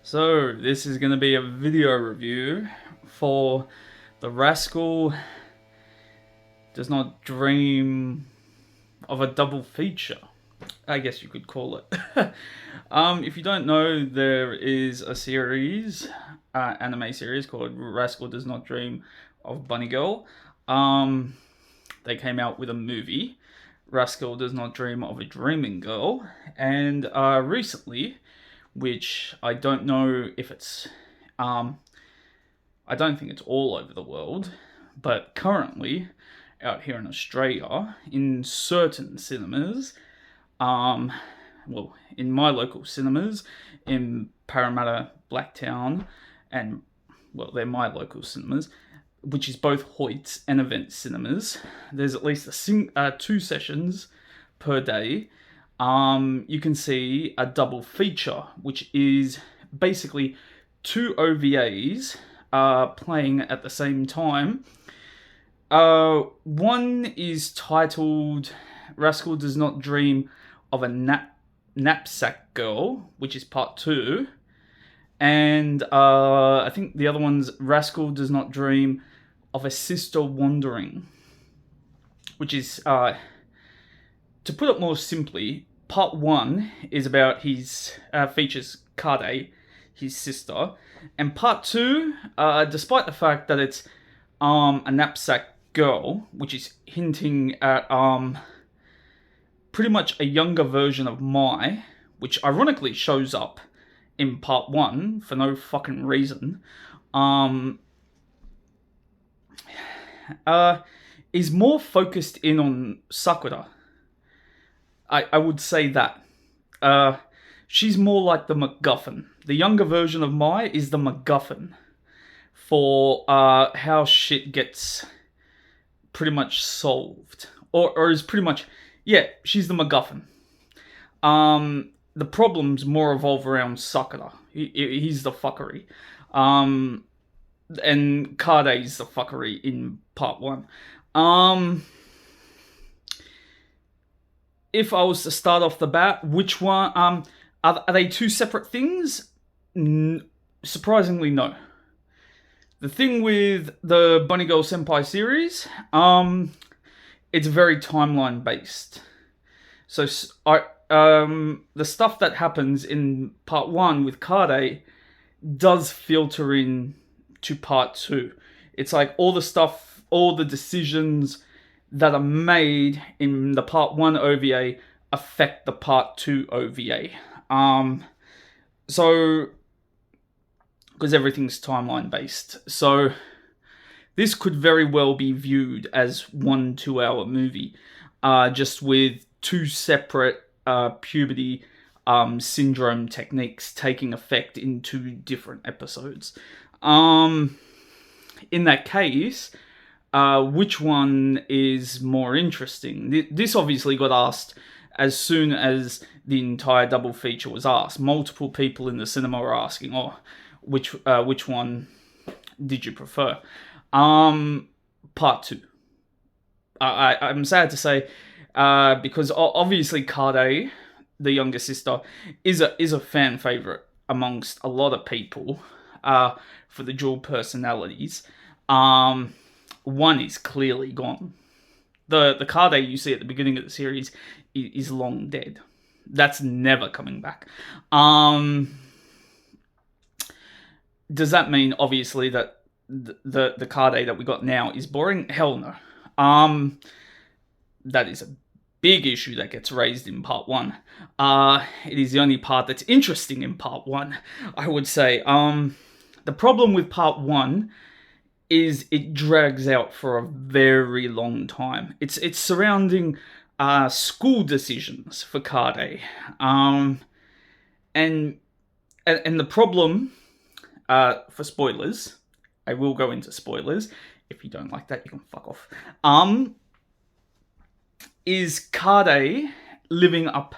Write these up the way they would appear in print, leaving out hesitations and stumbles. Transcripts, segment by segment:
So, this is going to be a video review for the Rascal Does Not Dream of a Double Feature. I guess you could call it. If you don't know, there is a series, anime series called Rascal Does Not Dream of Bunny Girl. They came out with a movie, Rascal Does Not Dream of a Dreaming Girl, and recently, which I don't know if it's, I don't think it's all over the world, but currently out here in Australia, in certain cinemas, in my local cinemas, in Parramatta, Blacktown, and, they're my local cinemas, which is both Hoyts and Event Cinemas. There's at least two sessions per day. You can see a double feature, which is basically two OVAs playing at the same time. One is titled Rascal Does Not Dream of a Knapsack Girl, which is part 2. And I think the other one's Rascal Does Not Dream of a Sister Wandering, which is, to put it more simply, part 1 is about his, features Kade, his sister, and part 2, despite the fact that it's a knapsack girl, which is hinting at pretty much a younger version of Mai, which ironically shows up in part 1 for no fucking reason, is more focused in on Sakura. I would say that. She's more like the MacGuffin. The younger version of Mai is the MacGuffin for how shit gets pretty much solved. Or is pretty much, yeah, she's the MacGuffin. The problems more revolve around Sakura. He's the fuckery. And Kade's the fuckery in part 1. If I was to start off the bat, which one, are they two separate things? Surprisingly, no. The thing with the Bunny Girl Senpai series, it's very timeline based. So, the stuff that happens in part 1 with Kade does filter in to part 2. It's like all the decisions that are made in the part 1 OVA affect the part 2 OVA. So, because everything's timeline based. So, this could very well be viewed as 1 2-hour movie, just with two separate puberty syndrome techniques taking effect in 2 different episodes. In that case, which one is more interesting? This obviously got asked as soon as the entire double feature was asked. Multiple people in the cinema were asking, which one did you prefer? Part 2. I'm sad to say, because obviously Kade, the younger sister, is a fan favorite amongst a lot of people, for the dual personalities. One is clearly gone. The Kade you see at the beginning of the series is long dead. That's never coming back. Does that mean, obviously, that the Kade that we got now is boring? Hell no. That is a big issue that gets raised in part 1. It is the only part that's interesting in part 1, I would say. The problem with part 1 is it drags out for a very long time. It's surrounding school decisions for Kade. And the problem, for spoilers, I will go into spoilers. If you don't like that, you can fuck off. Is Kade living up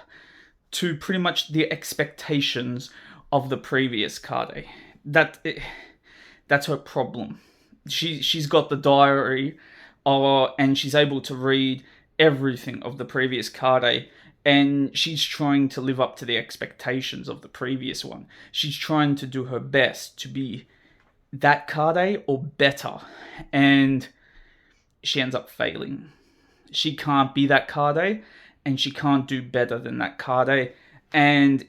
to pretty much the expectations of the previous Kade? That's her problem. She's got the diary, and she's able to read everything of the previous Kade and she's trying to live up to the expectations of the previous one. She's trying to do her best to be that Kade or better, and she ends up failing. She can't be that Kade, and she can't do better than that Kade, and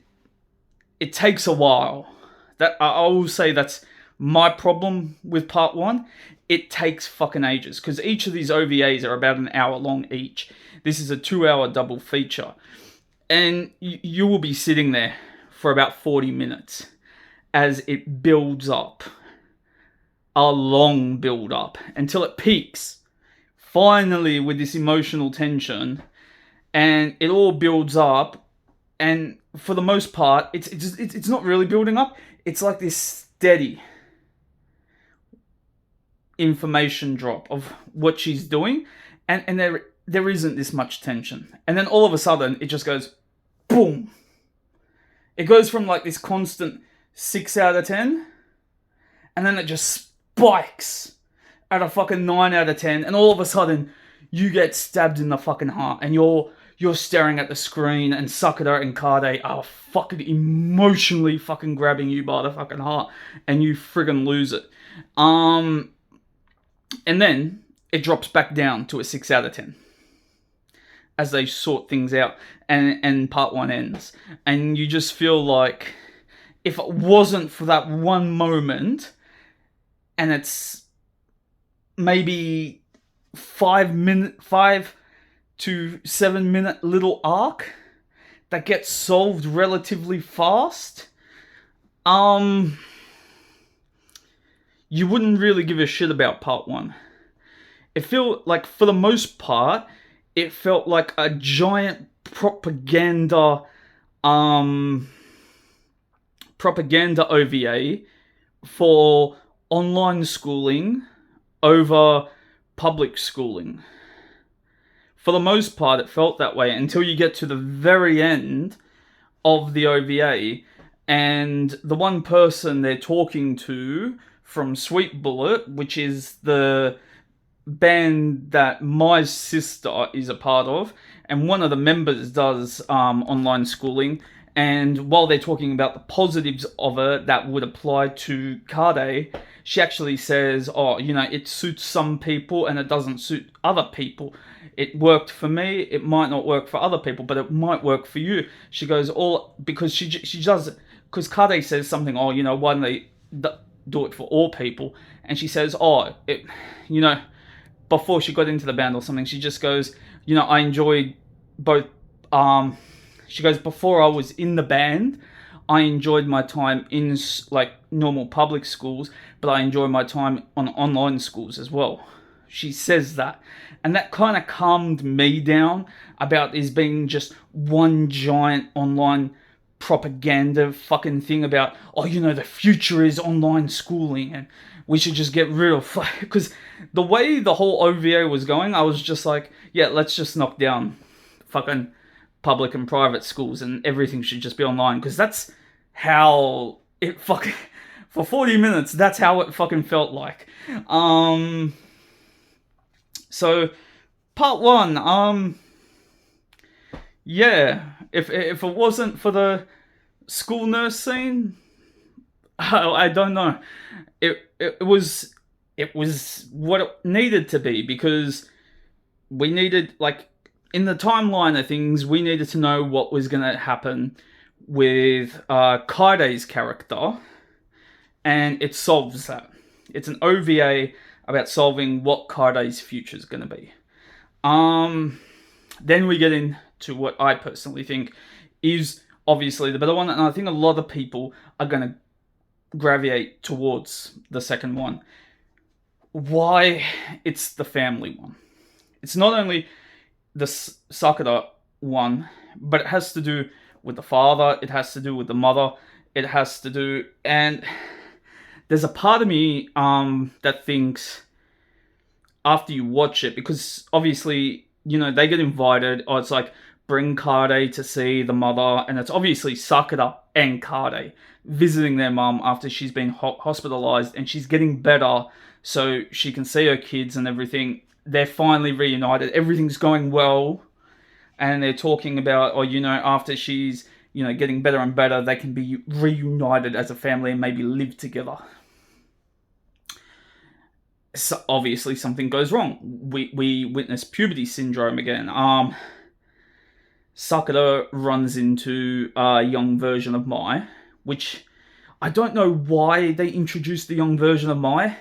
it takes a while. That I will say that's my problem with part one. It takes fucking ages because each of these OVAs are about an hour long each. This is a 2-hour double feature, and you will be sitting there for about 40 minutes as it builds up, a long build up until it peaks finally with this emotional tension, and it all builds up. And for the most part, it's not really building up. It's like this steady information drop of what she's doing, and there isn't this much tension. And then all of a sudden, it just goes boom. It goes from like this constant 6 out of 10, and then it just spikes at a fucking 9 out of 10, and all of a sudden, you get stabbed in the fucking heart, and you're staring at the screen, and Sakura and Kade are fucking emotionally fucking grabbing you by the fucking heart, and you friggin' lose it. And then it drops back down to a 6 out of 10 as they sort things out, and part one ends. And you just feel like if it wasn't for that one moment, and it's maybe 5 to 7 minute little arc that gets solved relatively fast, you wouldn't really give a shit about part one. It felt like, for the most part, it felt like a giant propaganda OVA for online schooling over public schooling. For the most part, it felt that way until you get to the very end of the OVA, and the one person they're talking to from Sweet Bullet, which is the band that my sister is a part of, and one of the members does online schooling, and while they're talking about the positives of it that would apply to Kade, she actually says, oh, it suits some people and it doesn't suit other people. It worked for me, it might not work for other people, but it might work for you. She goes, because she does, because Kade says something, why don't they do it for all people? And she says, before she got into the band or something, she just goes, I enjoyed both, she goes, before I was in the band, I enjoyed my time in like normal public schools, but I enjoy my time on online schools as well. She says that. And that kind of calmed me down about this being just one giant online propaganda fucking thing about, the future is online schooling and we should just get rid of, because the way the whole OVA was going, I was just like, yeah, let's just knock down fucking public and private schools and everything should just be online, because that's how it fucking, for 40 minutes, that's how it fucking felt like. So, part one, yeah, if it wasn't for the school nurse scene, I don't know. It was what it needed to be, because we needed, like, in the timeline of things, we needed to know what was going to happen with Kaide's character, and it solves that. It's an OVA about solving what Kaide's future is going to be. Then we get into what I personally think is obviously the better one, and I think a lot of people are going to gravitate towards the second one. Why? It's the family one. It's not only the Sakura one, but it has to do with the father, it has to do with the mother, it has to do, and there's a part of me that thinks, after you watch it, because obviously, they get invited, or it's like, bring Kade to see the mother, and it's obviously Sakura and Kade visiting their mum after she's been hospitalized, and she's getting better, so she can see her kids and everything. They're finally reunited, everything's going well, and they're talking about, or after she's getting better and better, they can be reunited as a family and maybe live together. So obviously something goes wrong. We witness puberty syndrome again. Sakura runs into a young version of Mai, which I don't know why they introduced the young version of Mai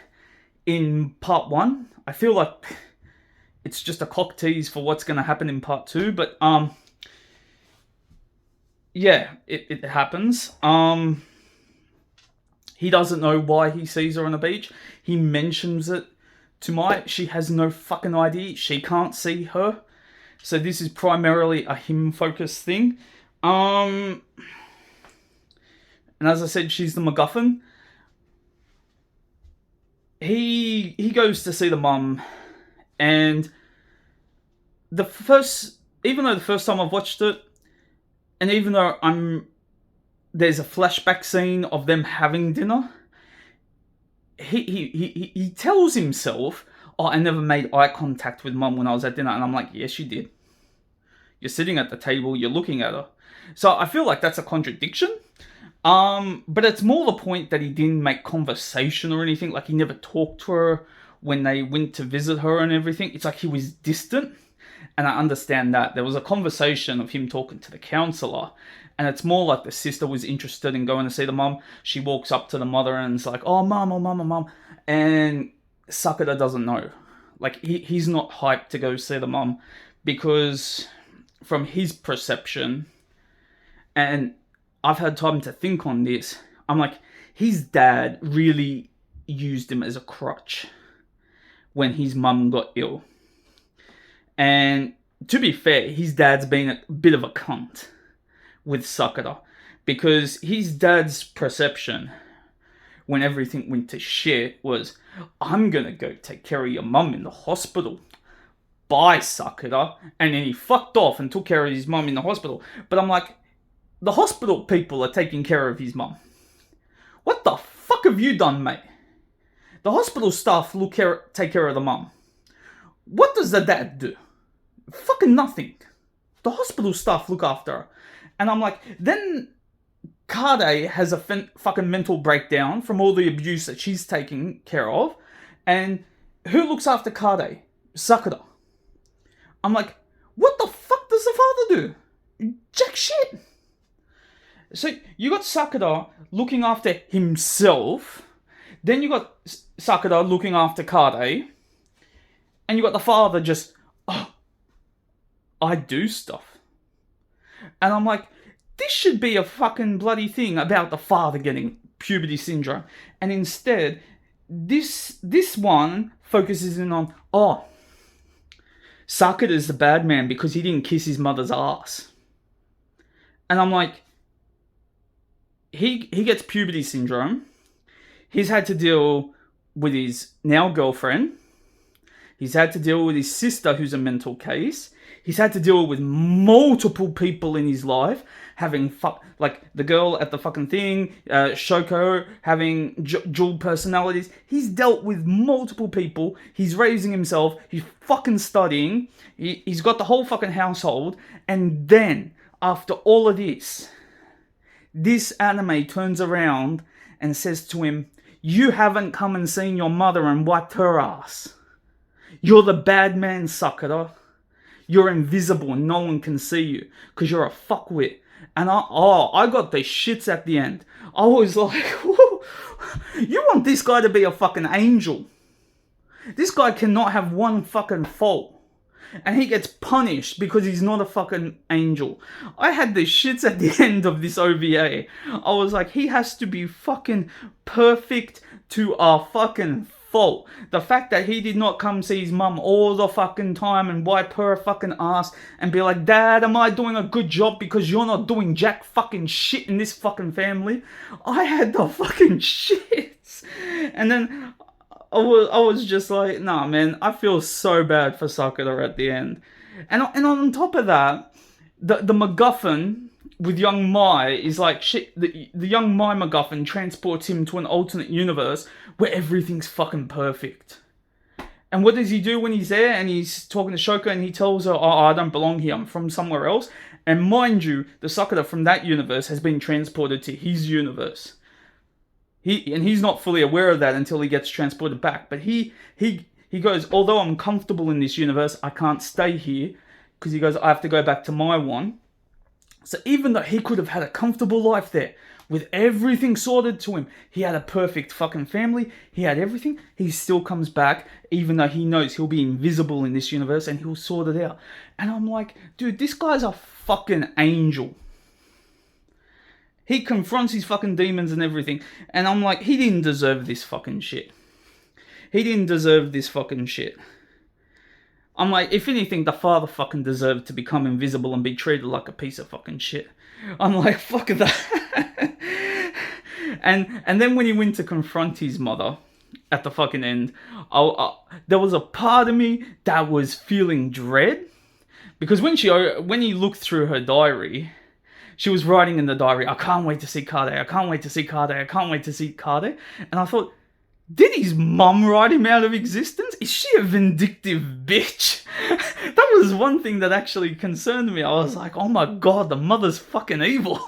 in part 1. I feel like it's just a cock tease for what's going to happen in part 2, but yeah, it happens. He doesn't know why he sees her on the beach. He mentions it to Mai. She has no fucking idea. She can't see her. So this is primarily a him-focused thing. And as I said, she's the MacGuffin. He goes to see the mum, and even though the first time I've watched it, and even though there's a flashback scene of them having dinner, he tells himself, "Oh, I never made eye contact with mum when I was at dinner," and I'm like, "Yes, you did. You're sitting at the table, you're looking at her." So I feel like that's a contradiction. But it's more the point that he didn't make conversation or anything. Like, he never talked to her when they went to visit her and everything. It's like he was distant. And I understand that. There was a conversation of him talking to the counsellor. And it's more like the sister was interested in going to see the mum. She walks up to the mother and is like, "Oh, mum, oh, mum, oh, mum." And Sakura doesn't know. Like, he's not hyped to go see the mum. Because from his perception, and I've had time to think on this, I'm like, his dad really used him as a crutch when his mum got ill. And to be fair, his dad's been a bit of a cunt with Sakura, because his dad's perception when everything went to shit was, "I'm gonna go take care of your mum in the hospital. Bye, Sakura." And then he fucked off and took care of his mum in the hospital. But I'm like, the hospital people are taking care of his mum. What the fuck have you done, mate? The hospital staff take care of the mum. What does the dad do? Fucking nothing. The hospital staff look after her. And I'm like, then Kade has a fucking mental breakdown from all the abuse that she's taking care of. And who looks after Kade? Sakura. I'm like, what the fuck does the father do? Jack shit. So you got Sakura looking after himself, then you got Sakura looking after Kade, and you got the father just, "Oh, I do stuff." And I'm like, this should be a fucking bloody thing about the father getting puberty syndrome. And instead, this one focuses in on, "Oh, Sakura's the bad man because he didn't kiss his mother's ass." And I'm like, he gets puberty syndrome. He's had to deal with his now girlfriend. He's had to deal with his sister, who's a mental case. He's had to deal with multiple people in his life, having like the girl at the fucking thing, Shoko, having dual personalities. He's dealt with multiple people. He's raising himself. He's fucking studying. He's got the whole fucking household. And then, after all of this anime turns around and says to him, "You haven't come and seen your mother and wiped her ass. You're the bad man, Sakura. You're invisible and no one can see you because you're a fuckwit." And I got the shits at the end. I was like, whoa, you want this guy to be a fucking angel. This guy cannot have one fucking fault. And he gets punished because he's not a fucking angel. I had the shits at the end of this OVA. I was like, he has to be fucking perfect to a fucking fault. The fact that he did not come see his mum all the fucking time and wipe her fucking ass and be like, "Dad, am I doing a good job because you're not doing jack fucking shit in this fucking family?" I had the fucking shits. And then I was just like, nah, man, I feel so bad for Sakura at the end. And on top of that, the MacGuffin with young Mai is like, shit, the young Mai MacGuffin transports him to an alternate universe where everything's fucking perfect. And what does he do when he's there and he's talking to Shoko and he tells her, oh, I don't belong here, I'm from somewhere else. And mind you, the Sakura from that universe has been transported to his universe. He's not fully aware of that until he gets transported back. But he goes, although I'm comfortable in this universe, I can't stay here. Because he goes, I have to go back to my one. So even though he could have had a comfortable life there, with everything sorted to him, he had a perfect fucking family, he had everything, he still comes back, even though he knows he'll be invisible in this universe and he'll sort it out. And I'm like, dude, this guy's a fucking angel. He confronts his fucking demons and everything, and I'm like, he didn't deserve this fucking shit. He didn't deserve this fucking shit. I'm like, if anything, the father fucking deserved to become invisible and be treated like a piece of fucking shit. I'm like, fuck that. And then when he went to confront his mother at the fucking end, there was a part of me that was feeling dread. Because when he looked through her diary, she was writing in the diary, I can't wait to see Kade, I can't wait to see Kade, I can't wait to see Kade. And I thought, did his mum write him out of existence? Is she a vindictive bitch? That was one thing that actually concerned me. I was like, oh my god, the mother's fucking evil.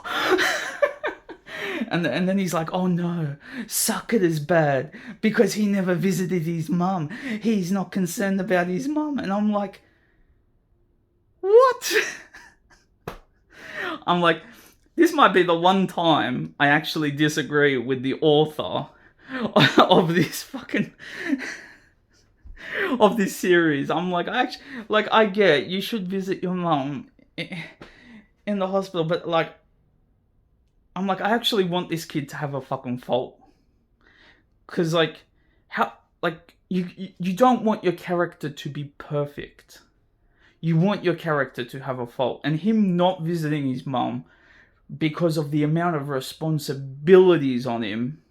And then he's like, oh no, Sakura's bad because he never visited his mum. He's not concerned about his mum. And I'm like, what? I'm like, this might be the one time I actually disagree with the author of this fucking of this series. I'm like, I get you should visit your mom in the hospital, but like, I'm like, I actually want this kid to have a fucking fault, because like, how, like, you don't want your character to be perfect. You want your character to have a fault, and him not visiting his mom because of the amount of responsibilities on him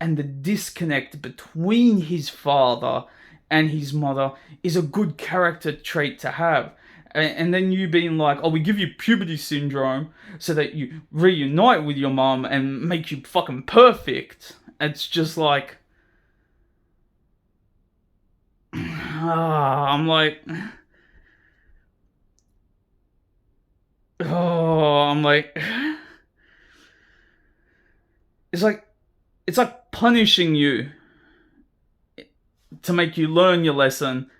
and the disconnect between his father and his mother is a good character trait to have. And then you being like, oh, we give you puberty syndrome so that you reunite with your mom and make you fucking perfect. It's just like, I'm like, it's like punishing you to make you learn your lesson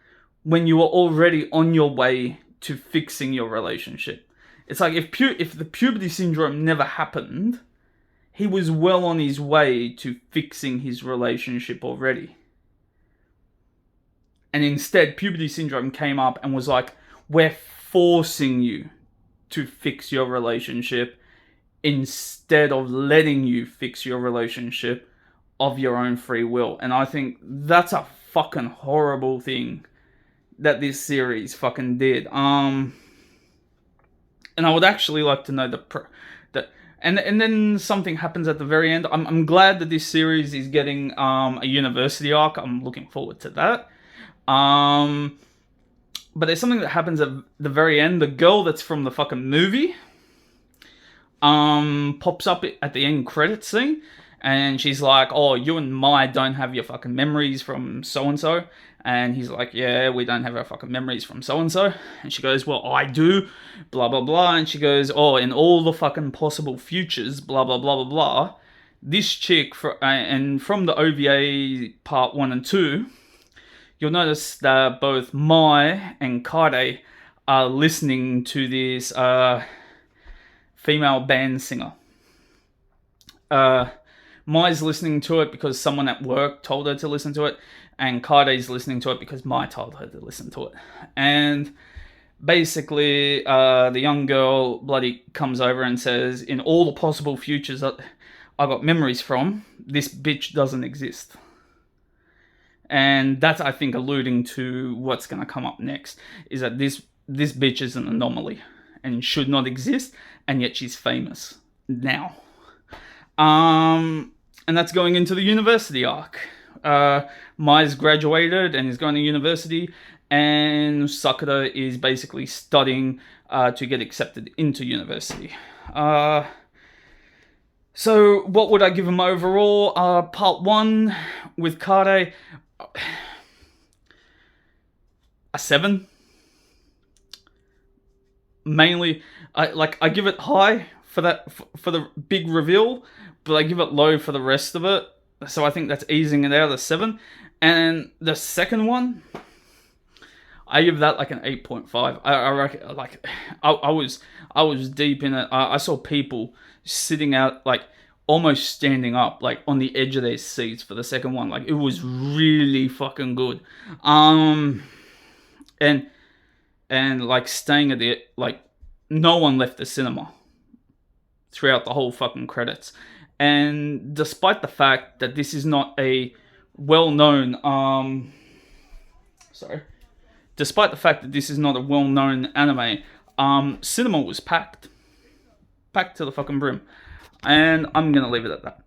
when you were already on your way to fixing your relationship. It's like if the puberty syndrome never happened, he was well on his way to fixing his relationship already. And instead, puberty syndrome came up and was like, we're forcing you to fix your relationship instead of letting you fix your relationship of your own free will. And I think that's a fucking horrible thing that this series fucking did. And I would actually like to know and then something happens at the very end. I'm glad that this series is getting a university arc. I'm looking forward to that. But there's something that happens at the very end. The girl that's from the fucking movie pops up at the end credit scene, and she's like, oh, you and Mai don't have your fucking memories from so-and-so. And he's like, yeah, we don't have our fucking memories from so-and-so. And she goes, well, I do, blah, blah, blah. And she goes, oh, in all the fucking possible futures, blah, blah, blah, blah, blah. This chick, and from the OVA part 1 and 2, you'll notice that both Mai and Kade are listening to this female band singer. Mai's listening to it because someone at work told her to listen to it, and Kade's listening to it because Mai told her to listen to it. And basically, the young girl bloody comes over and says, in all the possible futures that I got memories from, this bitch doesn't exist. And that's, I think, alluding to what's going to come up next, is that this bitch is an anomaly and should not exist, and yet she's famous now. And that's going into the university arc. Mai's graduated and is going to university, and Sakura is basically studying to get accepted into university. So what would I give him overall? Part 1 with Kade, a 7. Mainly, I give it high for that for the big reveal, but I give it low for the rest of it. So I think that's easing it out of 7. And the second one, I give that like an 8.5. I reckon, like, I was deep in it. I saw people sitting out, like, almost standing up, like, on the edge of their seats for the second one. Like, it was really fucking good. And like, staying at the, like, no one left the cinema throughout the whole fucking credits. And despite the fact that this is not a well-known despite the fact that this is not a well-known anime, cinema was packed to the fucking brim, and I'm gonna leave it at that.